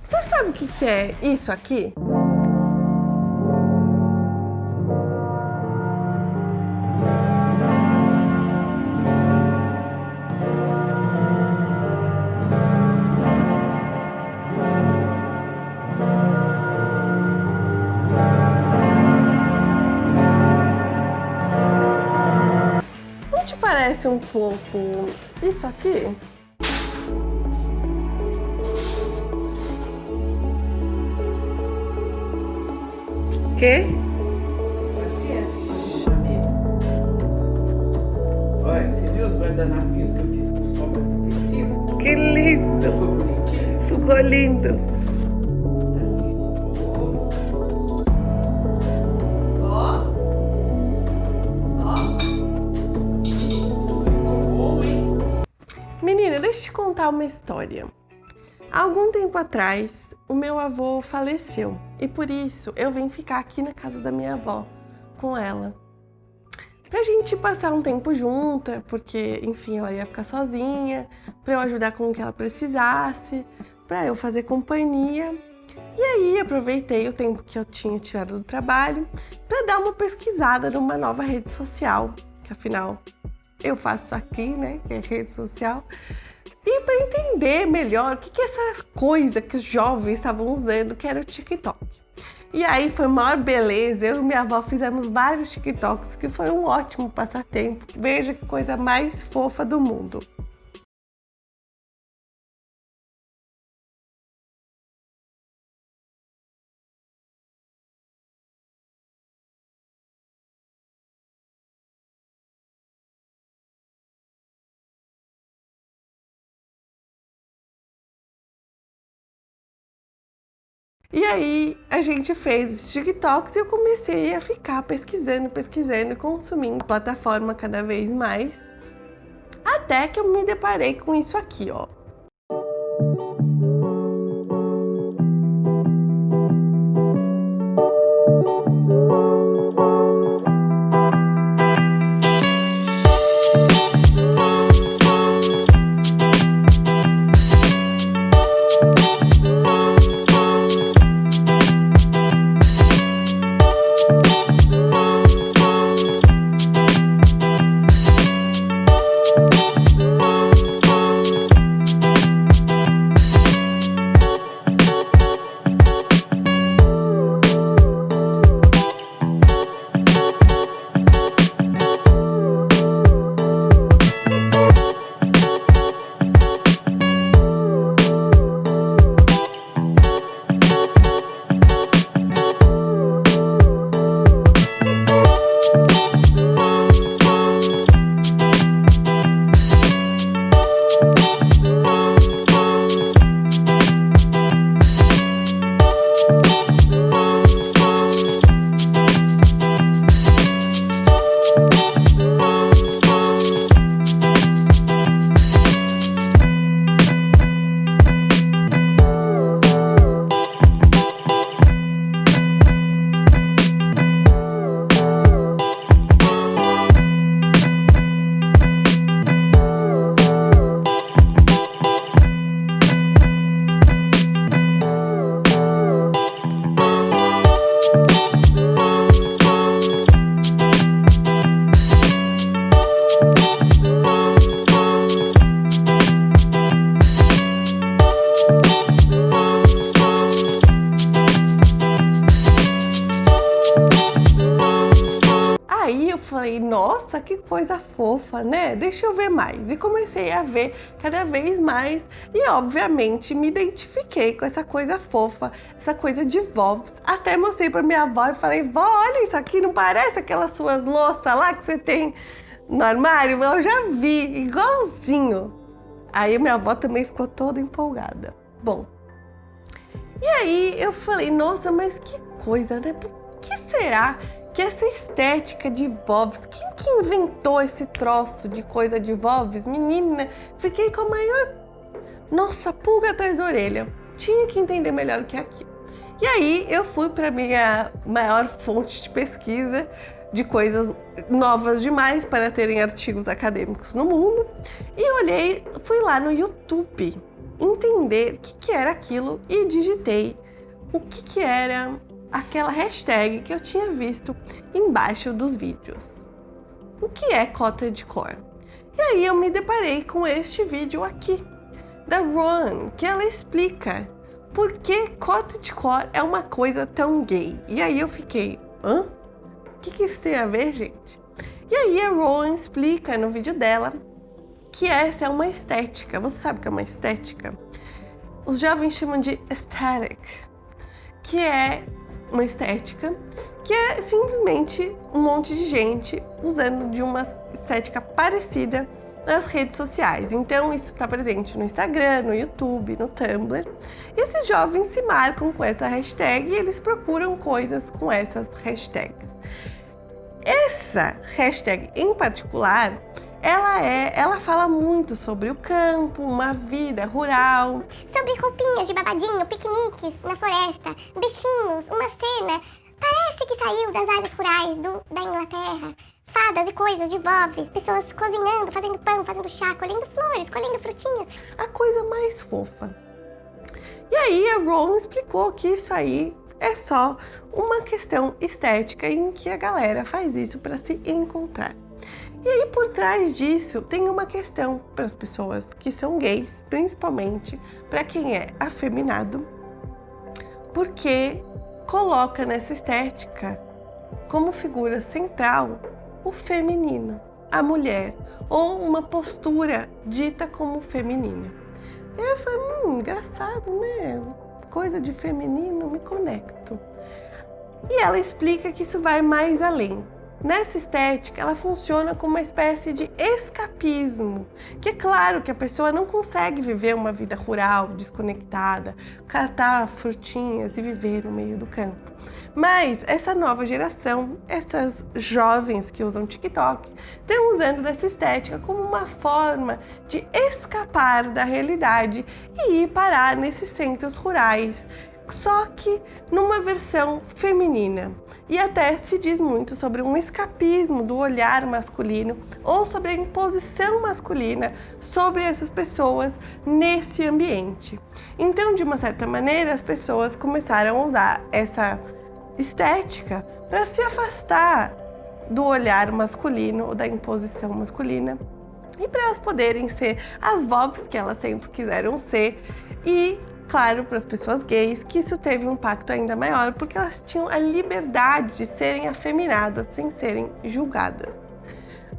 Você sabe o que é isso aqui? Não te parece um pouco isso aqui? Quê? Paciência pra deixar mesmo. Olha, você viu os guardanapinhos que eu fiz com sobra em cima? Que lindo! Foi bonitinho? Ficou lindo. Assim. Ó. Ó. Ficou bom, hein? Menina, deixa eu te contar uma história. Há algum tempo atrás, o meu avô faleceu e por isso eu vim ficar aqui na casa da minha avó com ela. Pra gente passar um tempo junta, porque, enfim, ela ia ficar sozinha, pra eu ajudar com o que ela precisasse, pra eu fazer companhia. E aí aproveitei o tempo que eu tinha tirado do trabalho pra dar uma pesquisada numa nova rede social, que afinal eu faço isso aqui, né, que é rede social. E para entender melhor o que é essa coisa que os jovens estavam usando, que era o TikTok. E aí foi a maior beleza, eu e minha avó fizemos vários TikToks, que foi um ótimo passatempo. Veja que coisa mais fofa do mundo. E aí a gente fez esses TikToks e eu comecei a ficar pesquisando e consumindo a plataforma cada vez mais. Até que eu me deparei com isso aqui, ó. Aí eu falei, nossa, que coisa fofa, né? Deixa eu ver mais. E comecei a ver cada vez mais e, obviamente, me identifiquei com essa coisa fofa, essa coisa de vovos. Até mostrei pra minha avó e falei, vó, olha isso aqui, não parece aquelas suas louças lá que você tem no armário? Eu já vi, igualzinho. Aí minha avó também ficou toda empolgada. Bom, e aí eu falei, nossa, mas que coisa, né? Por que será que essa estética de vovos, quem que inventou esse troço de coisa de vovos? Menina, fiquei com a maior, nossa, pulga atrás da orelha. Tinha que entender melhor o que é aquilo. E aí eu fui para minha maior fonte de pesquisa de coisas novas demais para terem artigos acadêmicos no mundo e olhei, fui lá no YouTube entender o que era aquilo e digitei o que era aquela hashtag que eu tinha visto embaixo dos vídeos. O que é cottagecore? E aí eu me deparei com este vídeo aqui, da Rowan, que ela explica por que cottagecore é uma coisa tão gay. E aí eu fiquei, hã? O que isso tem a ver, gente? E aí a Rowan explica no vídeo dela que essa é uma estética. Você sabe o que é uma estética? Os jovens chamam de aesthetic, que é uma estética que é simplesmente um monte de gente usando de uma estética parecida nas redes sociais. Então isso está presente no Instagram, no YouTube, no Tumblr. E esses jovens se marcam com essa hashtag e eles procuram coisas com essas hashtags. Essa hashtag em particular, ela fala muito sobre o campo, uma vida rural. Sobre roupinhas de babadinho, piqueniques na floresta, bichinhos, uma cena. Parece que saiu das áreas rurais da Inglaterra. Fadas e coisas de vovs, pessoas cozinhando, fazendo pão, fazendo chá, colhendo flores, colhendo frutinhas. A coisa mais fofa. E aí a Rowan explicou que isso aí é só uma questão estética em que a galera faz isso para se encontrar. E aí por trás disso tem uma questão para as pessoas que são gays, principalmente para quem é afeminado, porque coloca nessa estética como figura central o feminino, a mulher, ou uma postura dita como feminina. E eu falei, engraçado, né? Coisa de feminino, me conecto. E ela explica que isso vai mais além. Nessa estética, ela funciona como uma espécie de escapismo, que é claro que a pessoa não consegue viver uma vida rural, desconectada, catar frutinhas e viver no meio do campo. Mas essa nova geração, essas jovens que usam TikTok, estão usando dessa estética como uma forma de escapar da realidade e ir parar nesses centros rurais, só que numa versão feminina. E até se diz muito sobre um escapismo do olhar masculino ou sobre a imposição masculina sobre essas pessoas nesse ambiente. Então, de uma certa maneira, as pessoas começaram a usar essa estética para se afastar do olhar masculino ou da imposição masculina e para elas poderem ser as vovs que elas sempre quiseram ser. E claro, para as pessoas gays, que isso teve um impacto ainda maior, porque elas tinham a liberdade de serem afeminadas sem serem julgadas.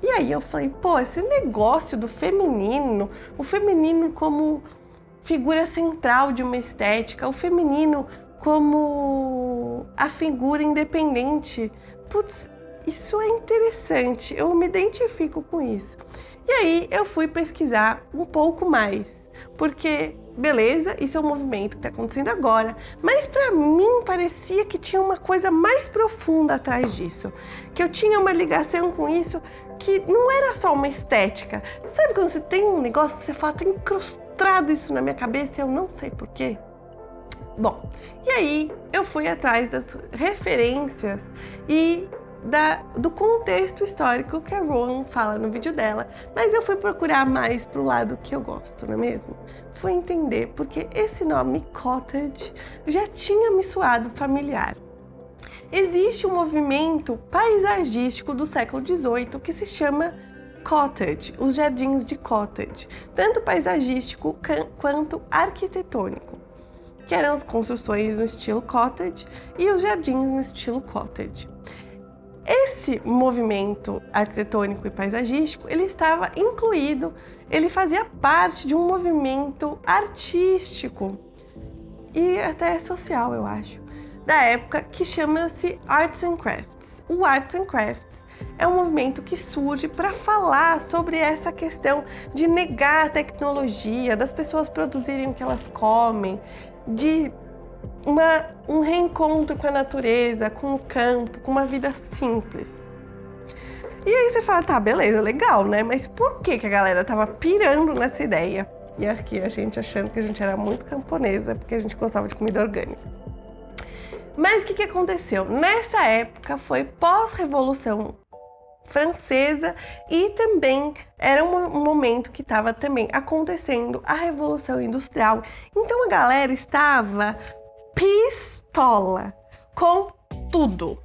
E aí eu falei, pô, esse negócio do feminino, o feminino como figura central de uma estética, o feminino como a figura independente, putz, isso é interessante, eu me identifico com isso. E aí eu fui pesquisar um pouco mais, porque beleza, isso é um movimento que está acontecendo agora, mas para mim parecia que tinha uma coisa mais profunda atrás disso, que eu tinha uma ligação com isso que não era só uma estética. Sabe quando você tem um negócio que você fala, tá incrustado isso na minha cabeça e eu não sei porquê? Bom, e aí eu fui atrás das referências e do contexto histórico que a Rowan fala no vídeo dela, mas eu fui procurar mais pro lado que eu gosto, não é mesmo? Fui entender porque esse nome cottage já tinha me soado familiar. Existe um movimento paisagístico do século XVIII que se chama cottage, os jardins de cottage, tanto paisagístico quanto arquitetônico, que eram as construções no estilo cottage e os jardins no estilo cottage. Esse movimento arquitetônico e paisagístico, ele estava incluído, ele fazia parte de um movimento artístico e até social, eu acho, da época, que chama-se Arts and Crafts. O Arts and Crafts é um movimento que surge para falar sobre essa questão de negar a tecnologia, das pessoas produzirem o que elas comem, de um reencontro com a natureza, com o campo, com uma vida simples. E aí você fala, tá, beleza, legal, né? Mas por que a galera tava pirando nessa ideia? E aqui a gente achando que a gente era muito camponesa, porque a gente gostava de comida orgânica. Mas o que aconteceu? Nessa época foi pós-revolução Francesa e também era um momento que estava também acontecendo a Revolução Industrial. Então a galera estava pistola com tudo.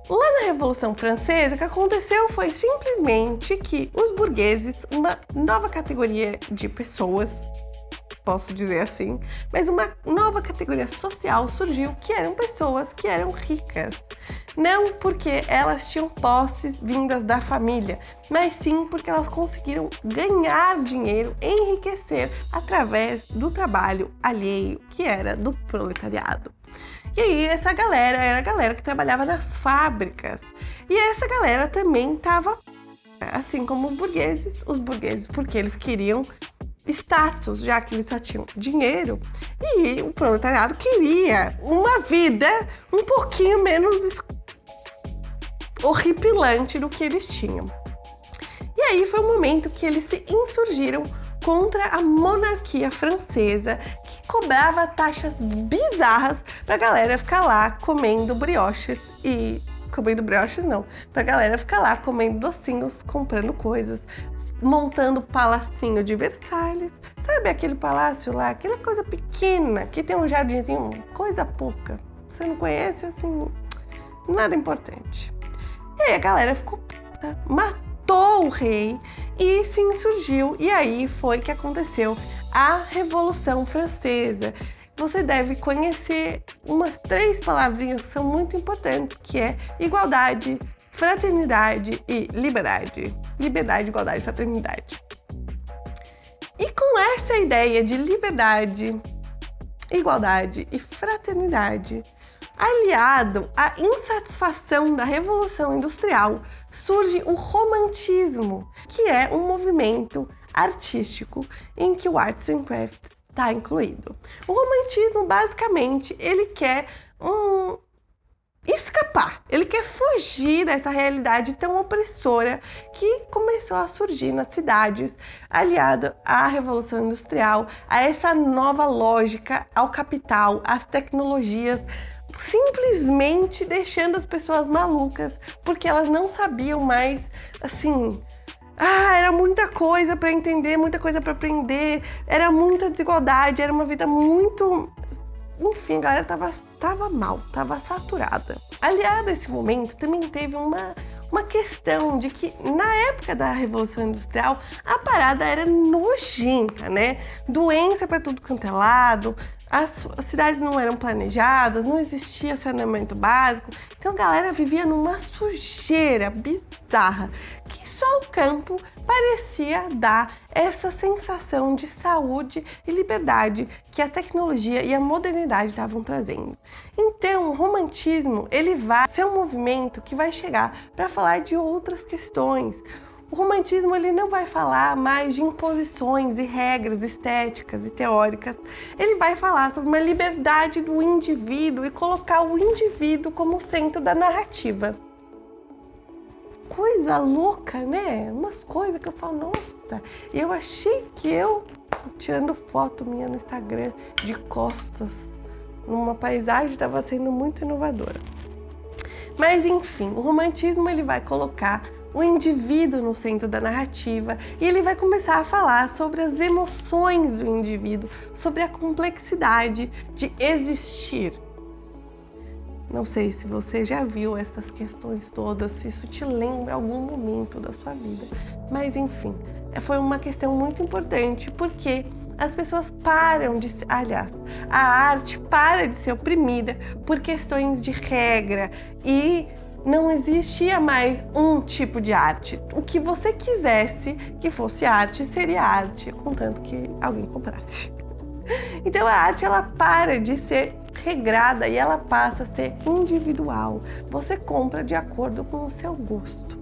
Lá na Revolução Francesa, o que aconteceu foi simplesmente que os burgueses, uma nova categoria de pessoas, posso dizer assim, mas uma nova categoria social surgiu, que eram pessoas que eram ricas. Não porque elas tinham posses vindas da família, mas sim porque elas conseguiram ganhar dinheiro, enriquecer através do trabalho alheio, que era do proletariado. E aí essa galera era a galera que trabalhava nas fábricas. E essa galera também estava, assim como os burgueses porque eles queriam status, já que eles só tinham dinheiro, e o proletariado queria uma vida um pouquinho menos horripilante do que eles tinham. E aí foi o momento que eles se insurgiram contra a monarquia francesa, que cobrava taxas bizarras pra galera ficar lá comendo brioches pra galera ficar lá comendo docinhos, comprando coisas, montando o palacinho de Versalhes. Sabe aquele palácio lá, aquela coisa pequena, que tem um jardinzinho, coisa pouca. Você não conhece, assim, nada importante. E aí a galera ficou puta, matou o rei e se insurgiu. E aí foi que aconteceu a Revolução Francesa. Você deve conhecer umas 3 palavrinhas que são muito importantes, que é igualdade, fraternidade e liberdade. Liberdade, igualdade, fraternidade. E com essa ideia de liberdade, igualdade e fraternidade, aliado à insatisfação da Revolução Industrial, surge o Romantismo, que é um movimento artístico em que o Arts and Crafts está incluído. O Romantismo, basicamente, ele quer escapar, ele quer fugir dessa realidade tão opressora que começou a surgir nas cidades, aliada à Revolução Industrial, a essa nova lógica, ao capital, às tecnologias, simplesmente deixando as pessoas malucas, porque elas não sabiam mais, assim, era muita coisa para entender, muita coisa para aprender, era muita desigualdade, era uma vida muito... Enfim, a galera tava mal, tava saturada. Aliado a esse momento, também teve uma questão de que, na época da Revolução Industrial, a parada era nojenta, né? Doença para tudo quanto é lado, as cidades não eram planejadas, não existia saneamento básico, então a galera vivia numa sujeira bizarra, que só o campo parecia dar essa sensação de saúde e liberdade que a tecnologia e a modernidade estavam trazendo. Então, o romantismo, ele vai ser um movimento que vai chegar para falar de outras questões. O romantismo, ele não vai falar mais de imposições e regras estéticas e teóricas. Ele vai falar sobre uma liberdade do indivíduo e colocar o indivíduo como centro da narrativa. Coisa louca, né? Umas coisas que eu falo, nossa, eu achei que eu, tirando foto minha no Instagram de costas, numa paisagem, estava sendo muito inovadora. Mas enfim, o romantismo, ele vai colocar o indivíduo no centro da narrativa e ele vai começar a falar sobre as emoções do indivíduo, sobre a complexidade de existir. Não sei se você já viu essas questões todas, se isso te lembra algum momento da sua vida, mas enfim, foi uma questão muito importante porque as pessoas param de... Aliás, a arte para de ser oprimida por questões de regra e não existia mais um tipo de arte. O que você quisesse que fosse arte, seria arte, contanto que alguém comprasse. Então a arte, ela para de ser regrada e ela passa a ser individual. Você compra de acordo com o seu gosto.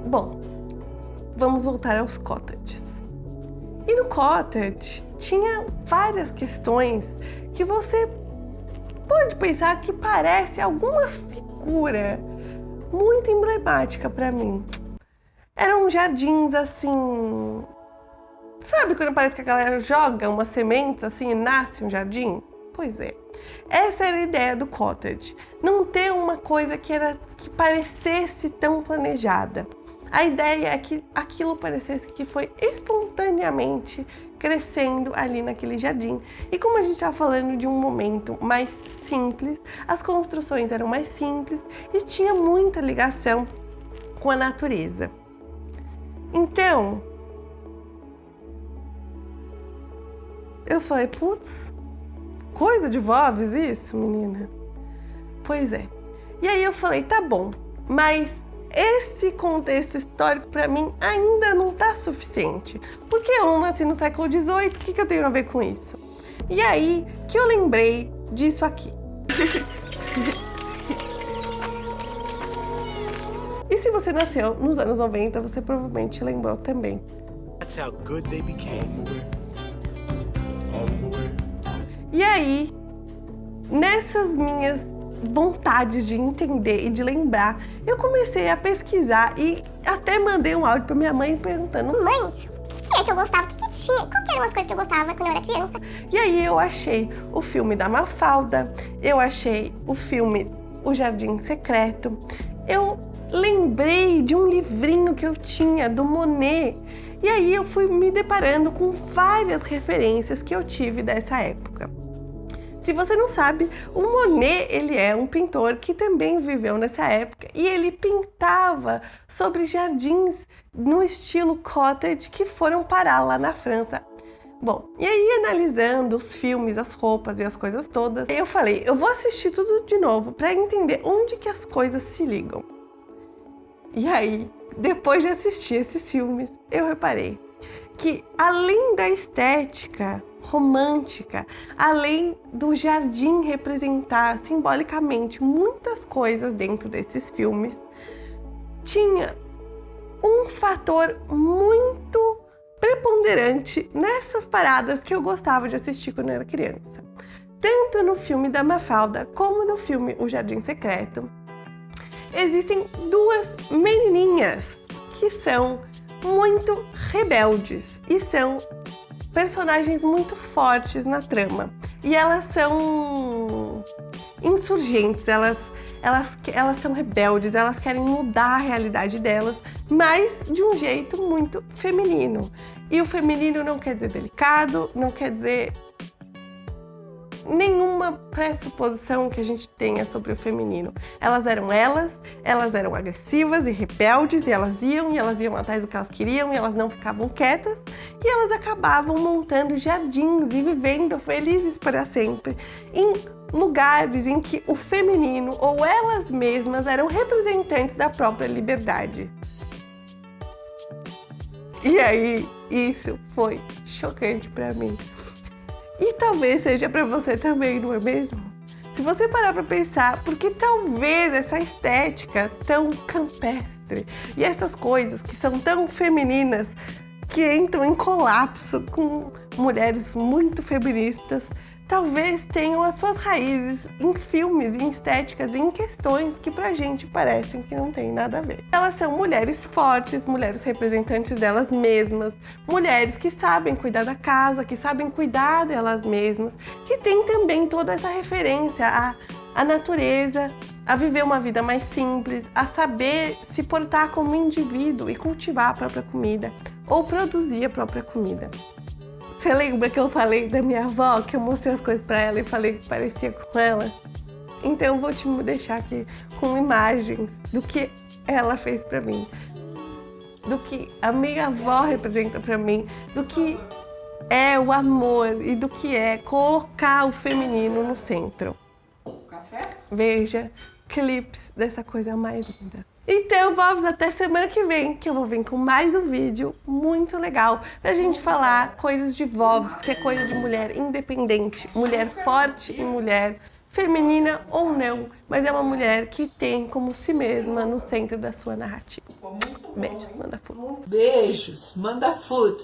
Bom, vamos voltar aos cottages. E no cottage tinha várias questões que você pode pensar que parece alguma figura muito emblemática para mim. Eram jardins assim... Sabe quando parece que a galera joga umas sementes assim e nasce um jardim? Pois é. Essa era a ideia do cottage. Não ter uma coisa que parecesse tão planejada. A ideia é que aquilo parecesse que foi espontaneamente crescendo ali naquele jardim. E como a gente estava falando de um momento mais simples, as construções eram mais simples e tinha muita ligação com a natureza. Então, eu falei, putz, coisa de vovs isso, menina? Pois é. E aí eu falei, tá bom, mas esse contexto histórico para mim ainda não tá suficiente. Porque eu não nasci no século XVIII, o que eu tenho a ver com isso? E aí que eu lembrei disso aqui. E se você nasceu nos anos 90, você provavelmente lembrou também. That's how good they became. E aí, nessas minhas vontades de entender e de lembrar, eu comecei a pesquisar e até mandei um áudio pra minha mãe perguntando: Mãe, o que é que eu gostava? O que tinha? Qual que eram as coisas que eu gostava quando eu era criança? E aí eu achei o filme da Mafalda, eu achei o filme O Jardim Secreto, eu lembrei de um livrinho que eu tinha do Monet. E aí eu fui me deparando com várias referências que eu tive dessa época. Se você não sabe, o Monet, ele é um pintor que também viveu nessa época e ele pintava sobre jardins no estilo cottage que foram parar lá na França. Bom, e aí analisando os filmes, as roupas e as coisas todas, eu falei, eu vou assistir tudo de novo para entender onde que as coisas se ligam. E aí, depois de assistir esses filmes, eu reparei que além da estética romântica, além do jardim representar simbolicamente muitas coisas dentro desses filmes, tinha um fator muito preponderante nessas paradas que eu gostava de assistir quando eu era criança. Tanto no filme da Mafalda como no filme O Jardim Secreto, existem duas menininhas que são muito rebeldes e são personagens muito fortes na trama. E elas são insurgentes, elas são rebeldes, elas querem mudar a realidade delas, mas de um jeito muito feminino. E o feminino não quer dizer delicado, não quer dizer nenhuma pressuposição que a gente tenha sobre o feminino. Elas eram agressivas e rebeldes, e elas iam atrás do que elas queriam, e elas não ficavam quietas, e elas acabavam montando jardins e vivendo felizes para sempre em lugares em que o feminino ou elas mesmas eram representantes da própria liberdade. E aí, isso foi chocante para mim. E talvez seja para você também, não é mesmo? Se você parar para pensar, porque talvez essa estética tão campestre e essas coisas que são tão femininas, que entram em colapso com mulheres muito feministas, talvez tenham as suas raízes em filmes, em estéticas e em questões que pra gente parecem que não tem nada a ver. Elas são mulheres fortes, mulheres representantes delas mesmas, mulheres que sabem cuidar da casa, que sabem cuidar delas mesmas, que tem também toda essa referência à natureza, a viver uma vida mais simples, a saber se portar como indivíduo e cultivar a própria comida ou produzir a própria comida. Você lembra que eu falei da minha avó, que eu mostrei as coisas pra ela e falei que parecia com ela? Então eu vou te deixar aqui com imagens do que ela fez pra mim, do que a minha avó representa pra mim, do que é o amor e do que é colocar o feminino no centro. Café? Veja clipes dessa coisa mais linda. Então vamos até semana que vem, que eu vou vir com mais um vídeo muito legal pra gente falar coisas de vovs, que é coisa de mulher independente, mulher forte e mulher feminina ou não, mas é uma mulher que tem como si mesma no centro da sua narrativa. Beijos, manda foods. Beijos, manda foods.